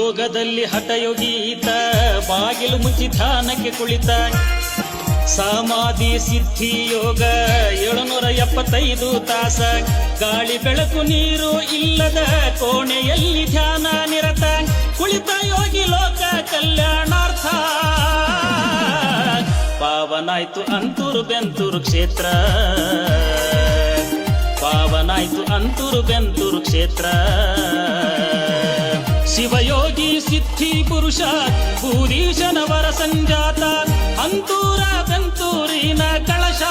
ಯೋಗದಲ್ಲಿ ಹಠಯೋಗೀತ ಬಾಗಿಲು ಮುಚ್ಚಿ ಧ್ಯಾನಕ್ಕೆ ಕುಳಿತ ಸಮಾಧಿ ಸಿದ್ಧಿ ಯೋಗ 775 ತಾಸ ಗಾಳಿ ಬೆಳಕು ನೀರು ಇಲ್ಲದ ಕೋಣೆಯಲ್ಲಿ ಧ್ಯಾನ ನಿರತ ಕುಳಿತ ಯೋಗಿ ಲೋಕ ಕಲ್ಯಾಣಾರ್ಥ ಪಾವನಾಯ್ತು ಅಂತೂರು ಬೆಂತೂರು ಕ್ಷೇತ್ರ ಪಾವನಾಯ್ತು ಅಂತೂರು ಬೆಂತೂರು ಕ್ಷೇತ್ರ ಶಿವಯೋಗಿ ಸಿದ್ಧಿ ಪುರುಷ ಭೂರೀಶನವರ ಸಂಜಾತ ಅಂತೂರ ಬೆಂತೂರಿನ ಕಳಶ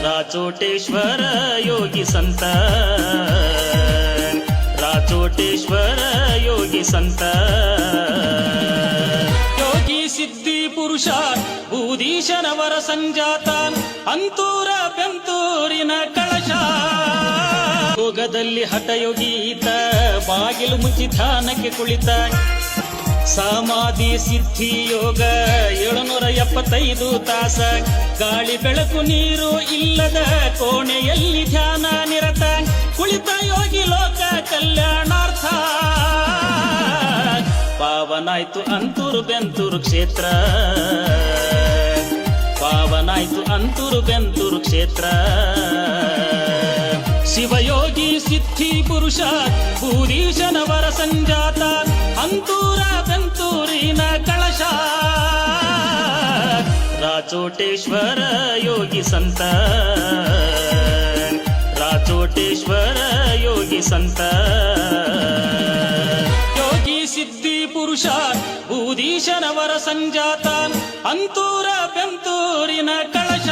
ರಾಚೋಟೇಶ್ವರ ಯೋಗಿ ಸಂತ ರಾಚೋಟೇಶ್ವರ ಯೋಗಿ ಸಂತ ಯೋಗಿ ಸಿದ್ಧಿ ಪುರುಷ ಭೂರೀಶನವರ ಸಂಜಾತ ಅಂತೂರ ಬೆಂತೂರಿನ ಕಳಶ ಯೋಗದಲ್ಲಿ ಹಠಯೋಗೀತ ಬಾಗಿಲು ಮುಚ್ಚಿ ಧ್ಯಾನಕ್ಕೆ ಕುಳಿತ ಸಮಾಧಿ ಸಿದ್ಧಿ ಯೋಗ 775 ತಾಸ ಗಾಳಿ ಬೆಳಕು ನೀರು ಇಲ್ಲದ ಕೋಣೆಯಲ್ಲಿ ಧ್ಯಾನ ನಿರತ ಕುಳಿತ ಯೋಗಿ ಲೋಕ ಕಲ್ಯಾಣಾರ್ಥ ಪಾವನಾಯ್ತು ಅಂತೂರು ಬೆಂತೂರು ಕ್ಷೇತ್ರ ಪಾವನಾಯ್ತು ಅಂತೂರು ಬೆಂತೂರು ಕ್ಷೇತ್ರ ಶಿವಯೋಗಿ ಸಿದ್ಧಿ ಪುರುಷ ಭೂರೀಶನವರ ಸಂಜಾತ ಅಂತೂರ ಬೆಂತೂರಿನ ಕಳಶ ರಾಚೋಟೇಶ್ವರ ಯೋಗಿ ಸಂತ ರಾಚೋಟೇಶ್ವರ ಯೋಗಿ ಸಂತ ಯೋಗಿ ಸಿದ್ಧಿ ಪುರುಷ ಭೂರೀಶನವರ ಸಂಜಾತ ಅಂತೂರ ಬೆಂತೂರಿನ ಕಳಶ